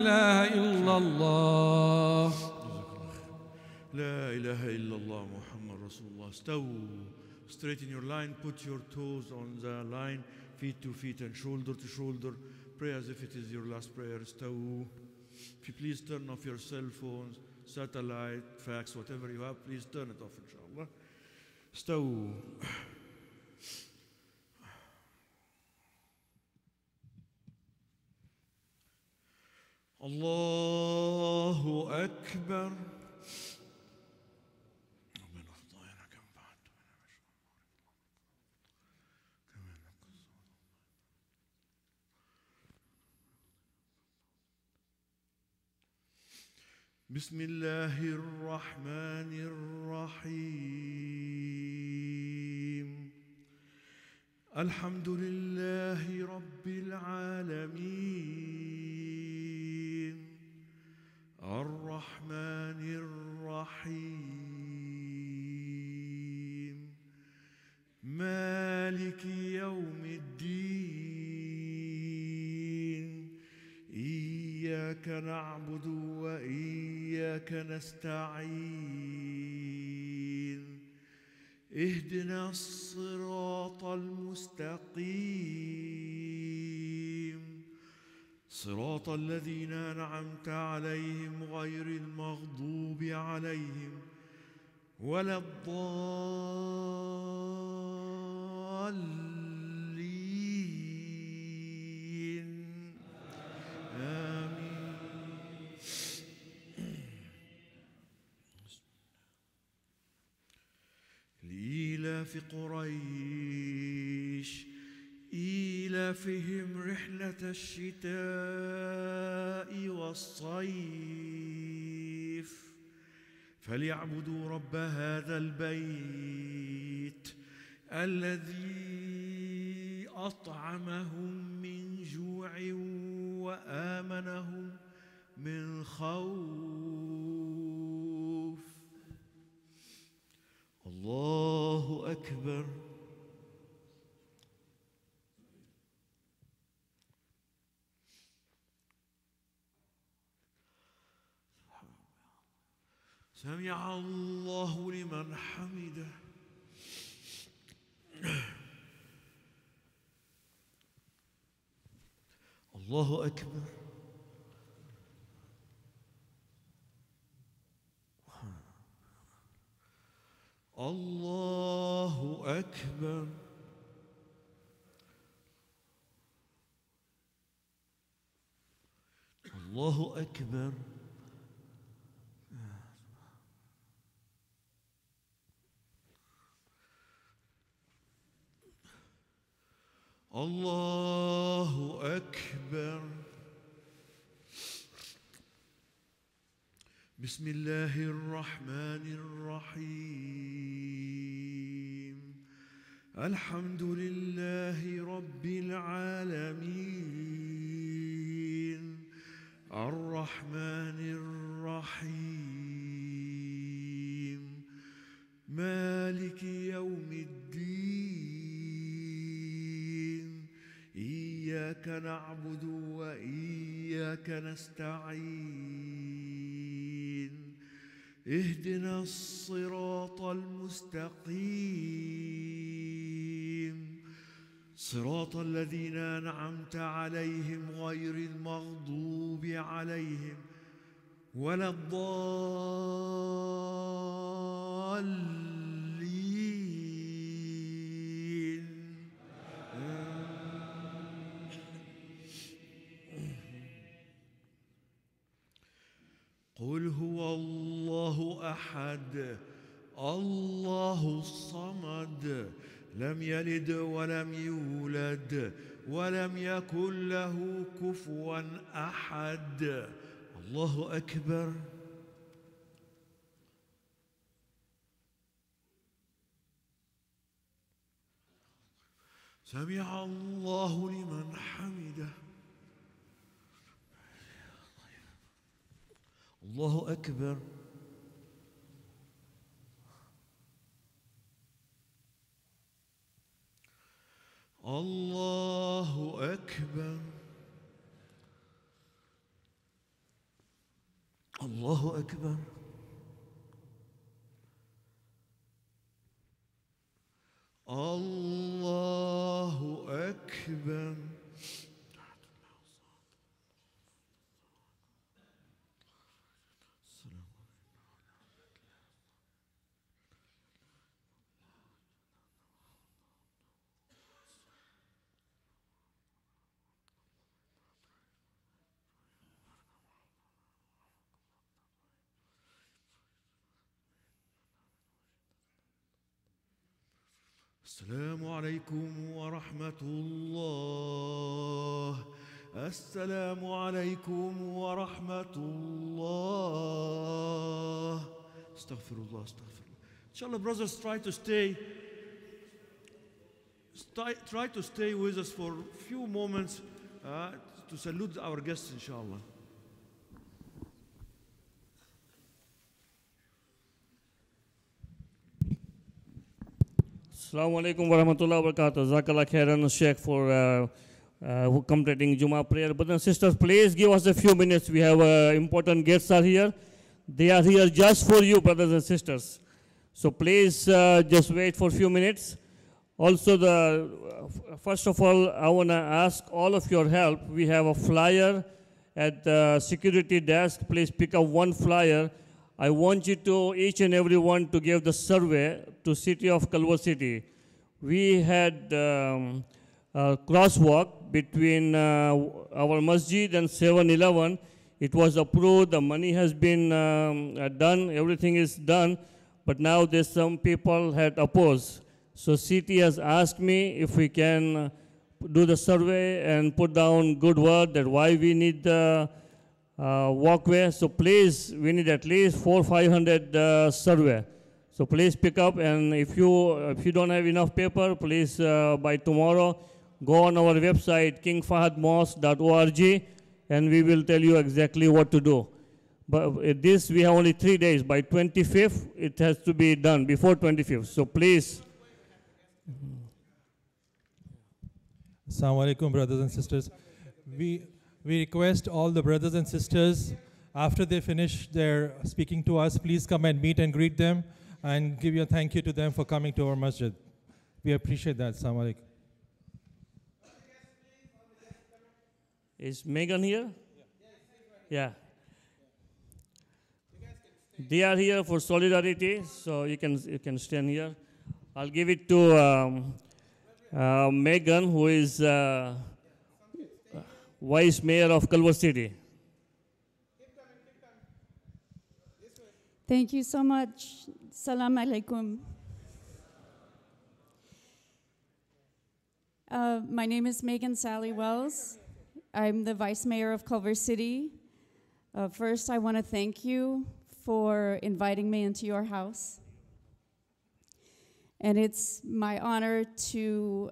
إله إلا الله. لا إله إلا الله محمد رسول الله. Straighten your line, put your toes on the line, feet to feet and shoulder to shoulder. Pray as if it is your last prayer. استووا. If you please turn off your cell phones, satellite, fax, whatever you have, please turn it off inshallah. استووا. الله أكبر. بسم الله الرحمن الرحيم. الحمد لله رب العالمين الرحمن الرحيم مالك يوم الدين. إياك نعبد وإياك نستعين. اهدنا الصراط المستقيم صراط الذين أنعمت عليهم غير المغضوب عليهم ولا الضالين. آمين. لإيلاف قريش إيلافهم رحلة الشتاء والصيف فليعبدوا رب هذا البيت الذي أطعمهم من جوع وآمنهم من خوف. الله أكبر. سمع الله لمن حمده. الله أكبر. الله أكبر. الله أكبر. الله أكبر. بسم الله الرحمن الرحيم. الحمد لله رب العالمين الرحمن الرحيم مالك يوم الدين. إياك نعبد وإياك نستعين. اهدنا الصراط المستقيم صراط الذين أنعمت عليهم غير المغضوب عليهم ولا الضالين. قل هو الله أحد الله الصمد لم يلد ولم يولد ولم يكن له كفوا أحد. الله أكبر. سمع الله لمن حمده. الله أكبر. الله أكبر. Allahu Akbar. Allahu Akbar. السلام عليكم ورحمة الله. السلام عليكم ورحمة الله. Astaghfirullah, astaghfirullah. Inshallah, brothers, try to stay with us for a few moments to salute our guests, inshallah. Assalamu alaikum wa rahmatullahi wa barakatuh. Jazakallah khairan, Sheikh, for completing Jummah prayer. Brothers and sisters, please give us a few minutes. We have important guests are here. They are here just for you, brothers and sisters. So please just wait for a few minutes. Also, first of all, I want to ask all of your help. We have a flyer at the security desk. Please pick up one flyer. I want you to, each and every one, to give the survey to City of Culver City. We had a crosswalk between our masjid and 7-Eleven. It was approved, the money has been done, everything is done, but now there's some people had opposed. So city has asked me if we can do the survey and put down good word that why we need the walkway. So please, we need at least 400-500 survey. So please pick up, and if you don't have enough paper, please by tomorrow go on our website kingfahadmosque.org, and we will tell you exactly what to do. But this we have only 3 days. By 25th, it has to be done before 25th. So please. Assalamu alaikum, brothers and sisters. We request all the brothers and sisters, after they finish their speaking to us, please come and meet and greet them and give a thank you to them for coming to our masjid. We appreciate that. Assalamu alaikum. Is Megan here? Yeah. They are here for solidarity, so you can stand here. I'll give it to Megan, who is Vice Mayor of Culver City. Thank you so much. Salam alaikum. My name is Megan Sally Wells. I'm the Vice Mayor of Culver City. First, I want to thank you for inviting me into your house. And it's my honor to,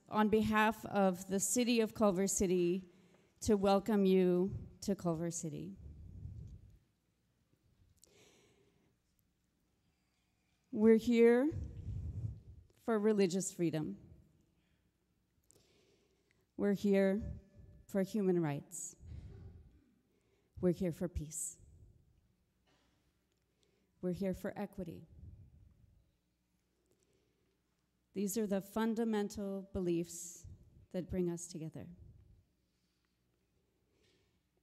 on behalf of the city of Culver City, to welcome you to Culver City. We're here for religious freedom. We're here for human rights. We're here for peace. We're here for equity. These are the fundamental beliefs that bring us together.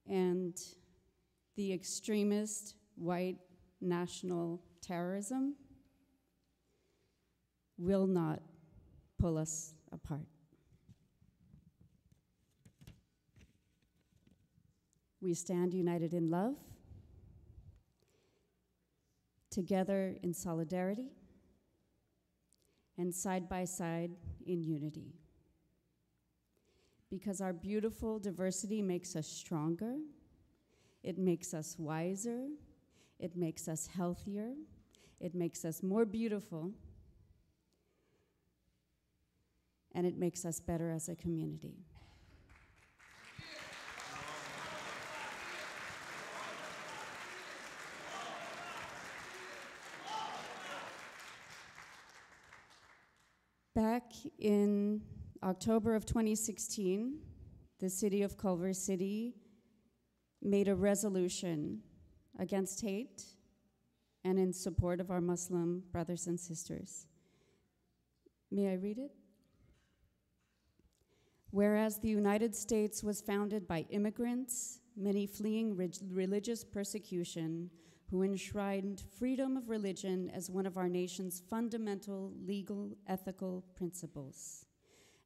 And the extremist white national terrorism will not pull us apart. We stand united in love, together in solidarity, and side by side in unity. Because our beautiful diversity makes us stronger, it makes us wiser, it makes us healthier, it makes us more beautiful, and it makes us better as a community. Back in October of 2016, the city of Culver City made a resolution against hate and in support of our Muslim brothers and sisters. May I read it? Whereas the United States was founded by immigrants, many fleeing religious persecution, who enshrined freedom of religion as one of our nation's fundamental legal ethical principles.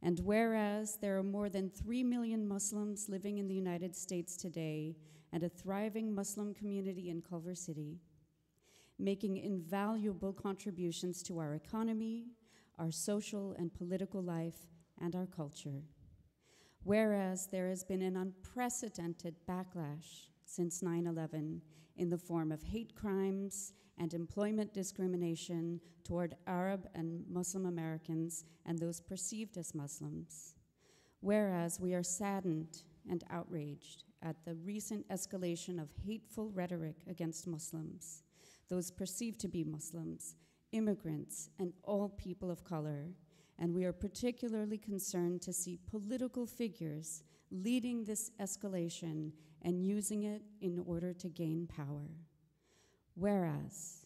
And whereas there are more than 3 million Muslims living in the United States today and a thriving Muslim community in Culver City, making invaluable contributions to our economy, our social and political life, and our culture. Whereas there has been an unprecedented backlash since 9/11 in the form of hate crimes and employment discrimination toward Arab and Muslim Americans and those perceived as Muslims. Whereas we are saddened and outraged at the recent escalation of hateful rhetoric against Muslims, those perceived to be Muslims, immigrants, and all people of color. And we are particularly concerned to see political figures leading this escalation and using it in order to gain power. Whereas,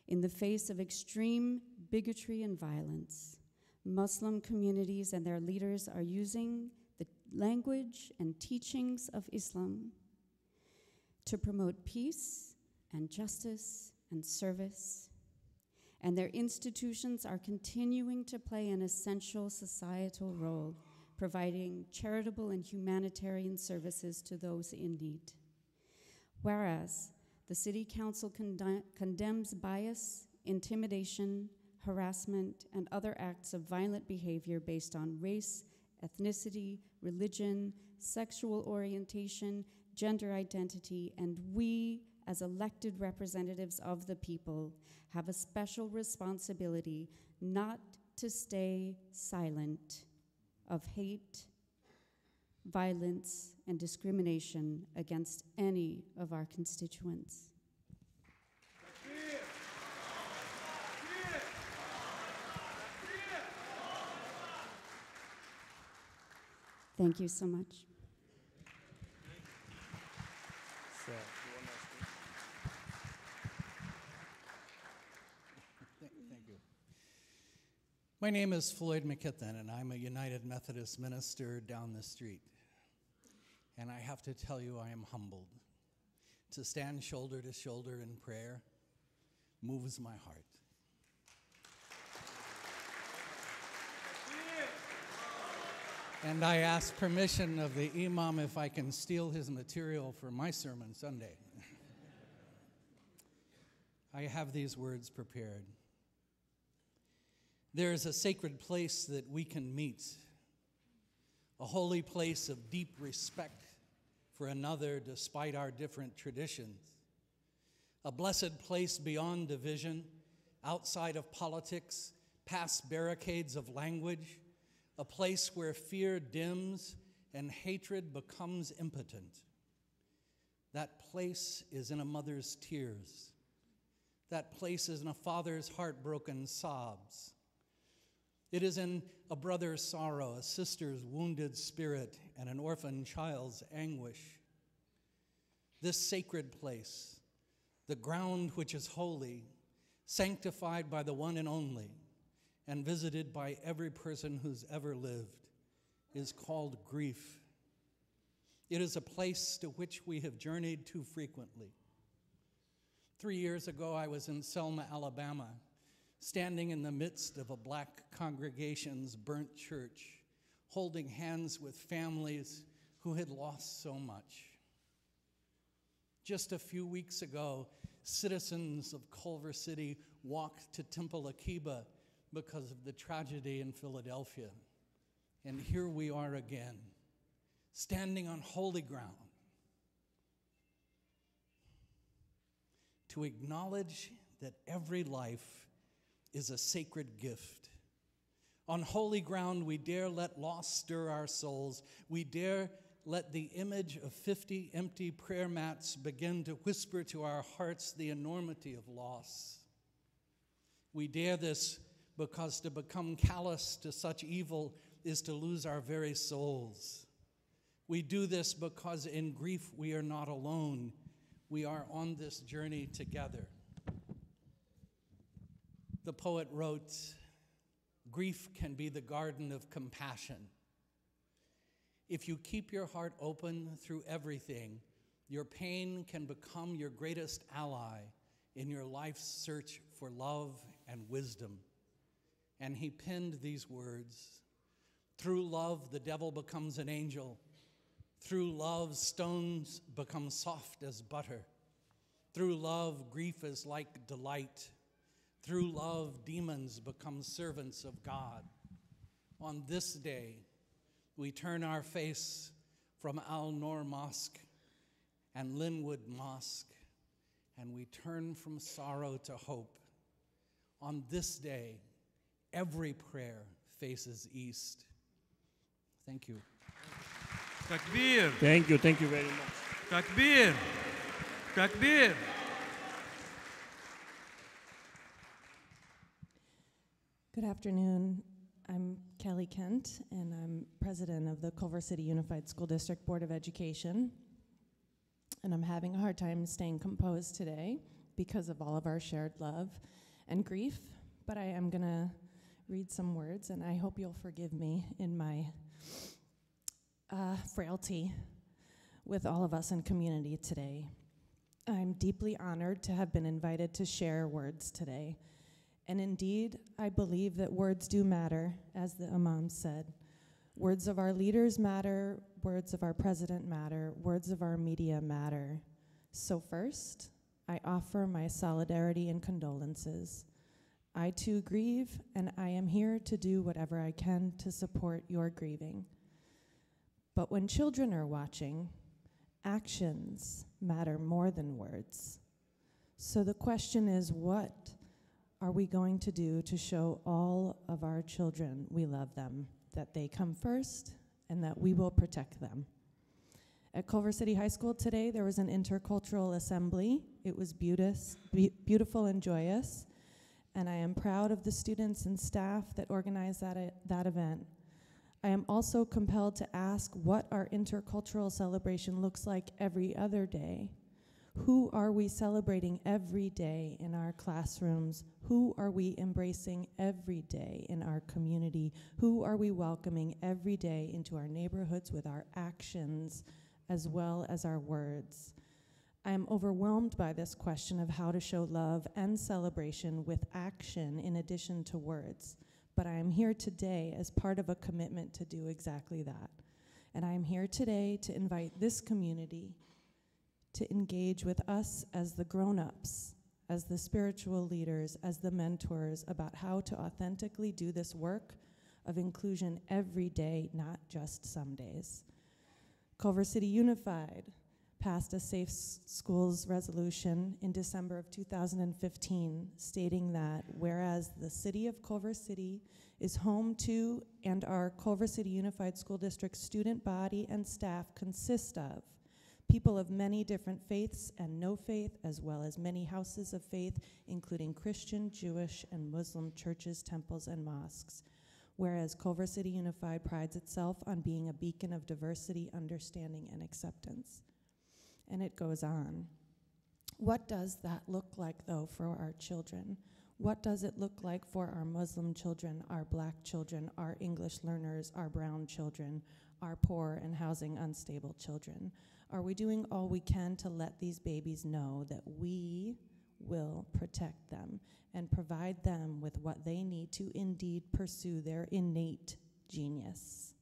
in the face of extreme bigotry and violence, Muslim communities and their leaders are using the language and teachings of Islam to promote peace and justice and service, and their institutions are continuing to play an essential societal role, providing charitable and humanitarian services to those in need. Whereas the City Council condemns bias, intimidation, harassment, and other acts of violent behavior based on race, ethnicity, religion, sexual orientation, gender identity, and we, as elected representatives of the people, have a special responsibility not to stay silent of hate, violence, and discrimination against any of our constituents. Thank you so much. Thank you. My name is Floyd McKithen, and I'm a United Methodist minister down the street. And I have to tell you, I am humbled. To stand shoulder to shoulder in prayer moves my heart. And I ask permission of the imam if I can steal his material for my sermon Sunday. I have these words prepared. There is a sacred place that we can meet, a holy place of deep respect for another despite our different traditions, a blessed place beyond division, outside of politics, past barricades of language, a place where fear dims and hatred becomes impotent. That place is in a mother's tears. That place is in a father's heartbroken sobs. It is in a brother's sorrow, a sister's wounded spirit, and an orphan child's anguish. This sacred place, the ground which is holy, sanctified by the one and only, and visited by every person who's ever lived, is called grief. It is a place to which we have journeyed too frequently. 3 years ago, I was in Selma, Alabama, standing in the midst of a black congregation's burnt church, holding hands with families who had lost so much. Just a few weeks ago, citizens of Culver City walked to Temple Akiba because of the tragedy in Philadelphia. And here we are again, standing on holy ground to acknowledge that every life is a sacred gift. On holy ground, we dare let loss stir our souls. We dare let the image of 50 empty prayer mats begin to whisper to our hearts the enormity of loss. We dare this because to become callous to such evil is to lose our very souls. We do this because in grief we are not alone. We are on this journey together. The poet wrote, "Grief can be the garden of compassion. If you keep your heart open through everything, your pain can become your greatest ally in your life's search for love and wisdom." And he penned these words, "Through love, the devil becomes an angel. Through love, stones become soft as butter. Through love, grief is like delight. Through love, demons become servants of God." On this day, we turn our face from Al-Noor Mosque and Linwood Mosque, and we turn from sorrow to hope. On this day, every prayer faces east. Thank you. Takbir. Thank you very much. Takbir. Takbir. Good afternoon. I'm Kelly Kent, and I'm president of the Culver City Unified School District Board of Education. And I'm having a hard time staying composed today because of all of our shared love and grief, but I am going to read some words, and I hope you'll forgive me in my frailty with all of us in community today. I'm deeply honored to have been invited to share words today. And indeed, I believe that words do matter, as the Imam said. Words of our leaders matter, words of our president matter, words of our media matter. So first, I offer my solidarity and condolences. I too grieve, and I am here to do whatever I can to support your grieving. But when children are watching, actions matter more than words. So the question is, what are we going to do to show all of our children we love them, that they come first, and that we will protect them? At Culver City High School today, there was an intercultural assembly. It was beautiful and joyous, and I am proud of the students and staff that organized that event. I am also compelled to ask what our intercultural celebration looks like every other day. Who are we celebrating every day in our classrooms? Who are we embracing every day in our community? Who are we welcoming every day into our neighborhoods with our actions as well as our words? I am overwhelmed by this question of how to show love and celebration with action in addition to words. But I am here today as part of a commitment to do exactly that. And I am here today to invite this community to engage with us as the grown-ups, as the spiritual leaders, as the mentors, about how to authentically do this work of inclusion every day, not just some days. Culver City Unified passed a Safe Schools resolution in December of 2015, stating that whereas the city of Culver City is home to and our Culver City Unified School District student body and staff consist of people of many different faiths and no faith, as well as many houses of faith, including Christian, Jewish, and Muslim churches, temples, and mosques. Whereas Culver City Unified prides itself on being a beacon of diversity, understanding, and acceptance. And it goes on. What does that look like, though, for our children? What does it look like for our Muslim children, our Black children, our English learners, our brown children, our poor and housing unstable children? Are we doing all we can to let these babies know that we will protect them and provide them with what they need to indeed pursue their innate genius?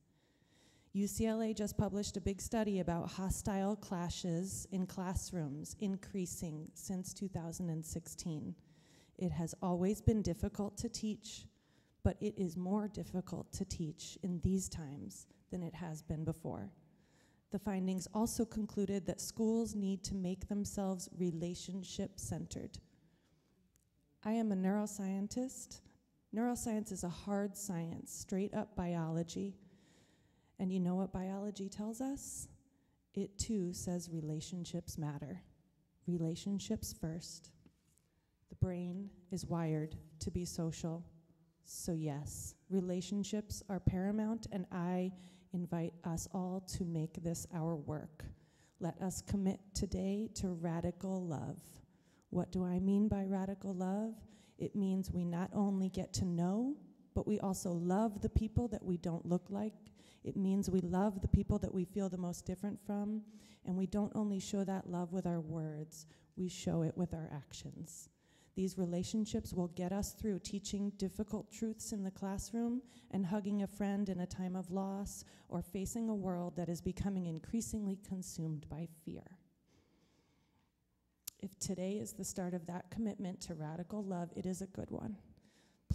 UCLA just published a big study about hostile clashes in classrooms increasing since 2016. It has always been difficult to teach, but it is more difficult to teach in these times than it has been before. The findings also concluded that schools need to make themselves relationship-centered. I am a neuroscientist. Neuroscience is a hard science, straight-up biology. And you know what biology tells us? It too says relationships matter. Relationships first. The brain is wired to be social. So yes, relationships are paramount, and I invite us all to make this our work. Let us commit today to radical love. What do I mean by radical love? It means we not only get to know, but we also love the people that we don't look like. It means we love the people that we feel the most different from, and we don't only show that love with our words, we show it with our actions. These relationships will get us through teaching difficult truths in the classroom and hugging a friend in a time of loss or facing a world that is becoming increasingly consumed by fear. If today is the start of that commitment to radical love, it is a good one.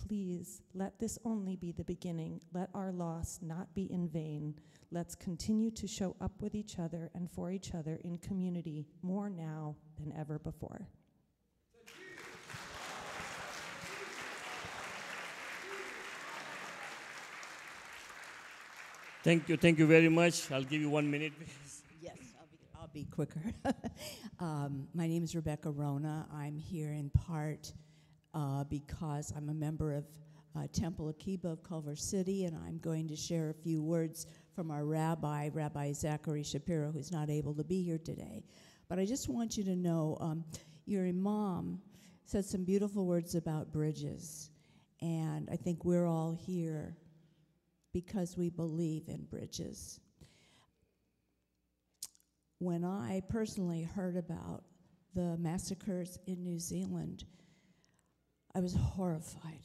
Please, let this only be the beginning. Let our loss not be in vain. Let's continue to show up with each other and for each other in community more now than ever before. Thank you very much. I'll give you 1 minute. Yes, I'll be quicker. My name is Rebecca Rona. I'm here in part because I'm a member of Temple Akiba of Culver City, and I'm going to share a few words from our rabbi, Rabbi Zachary Shapiro, who's not able to be here today. But I just want you to know, your imam said some beautiful words about bridges, and I think we're all here because we believe in bridges. When I personally heard about the massacres in New Zealand, I was horrified.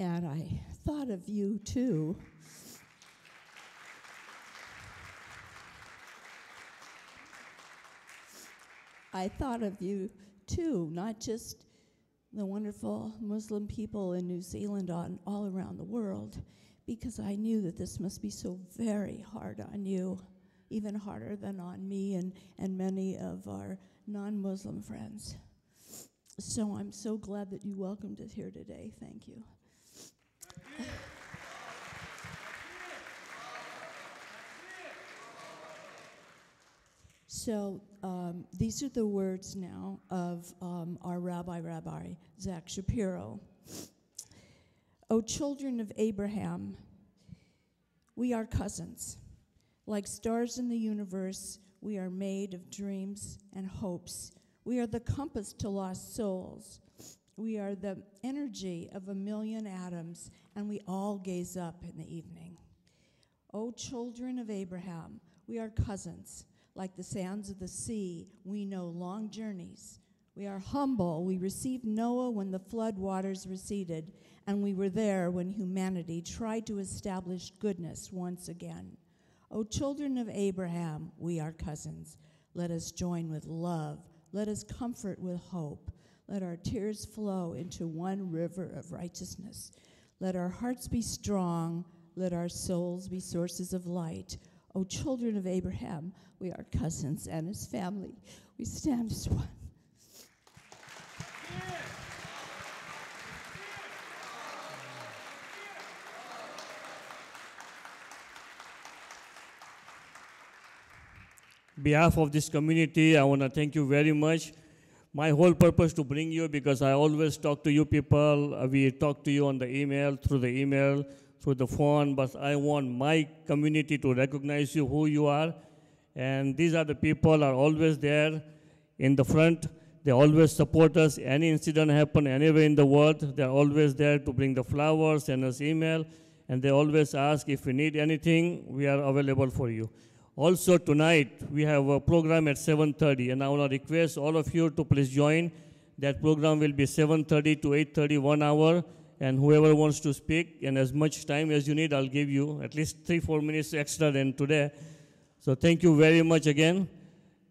And I thought of you too. I thought of you too, not just the wonderful Muslim people in New Zealand, all around the world, because I knew that this must be so very hard on you, even harder than on me and many of our non-Muslim friends. So I'm so glad that you welcomed us here today. Thank you. So these are the words now of our Rabbi Zach Shapiro. O children of Abraham, we are cousins. Like stars in the universe, we are made of dreams and hopes. We are the compass to lost souls. We are the energy of a million atoms, and we all gaze up in the evening. O children of Abraham, we are cousins. Like the sands of the sea, we know long journeys. We are humble. We received Noah when the flood waters receded, and we were there when humanity tried to establish goodness once again. O children of Abraham, we are cousins. Let us join with love. Let us comfort with hope. Let our tears flow into one river of righteousness. Let our hearts be strong. Let our souls be sources of light. O children of Abraham, we are cousins and his family. We stand as one. On behalf of this community, I want to thank you very much. My whole purpose to bring you, because I always talk to you people. We talk to you on the email, through the phone, but I want my community to recognize you, who you are. And these are the people are always there in the front. They always support us. Any incident happen anywhere in the world, they're always there to bring the flowers, send us email, and they always ask if we need anything, we are available for you. Also tonight, we have a program at 7:30, and I want to request all of you to please join. That program will be 7:30 to 8:30, 1 hour, and whoever wants to speak, and as much time as you need, I'll give you at least 3-4 minutes extra than today. So thank you very much again.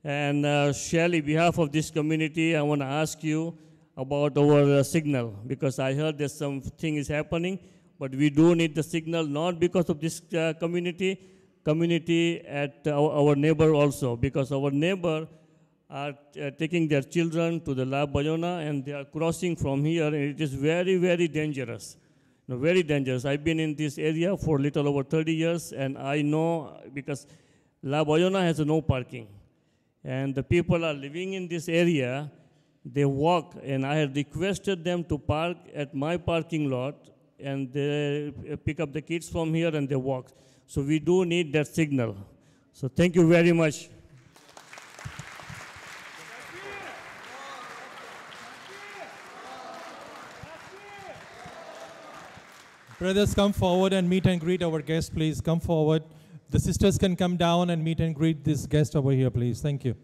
And Shelley, on behalf of this community, I want to ask you about our signal, because I heard that something is happening, but we do need the signal, not because of this community at our neighbor also, because our neighbor are taking their children to the La Bayona, and they are crossing from here, and it is very, very dangerous. Very dangerous. I've been in this area for a little over 30 years, and I know, because La Bayona has no parking. And the people are living in this area, they walk, and I had requested them to park at my parking lot, and they pick up the kids from here and they walk. So we do need that signal. So thank you very much. Brothers, come forward and meet and greet our guest, please. Come forward. The sisters can come down and meet and greet this guest over here, please. Thank you.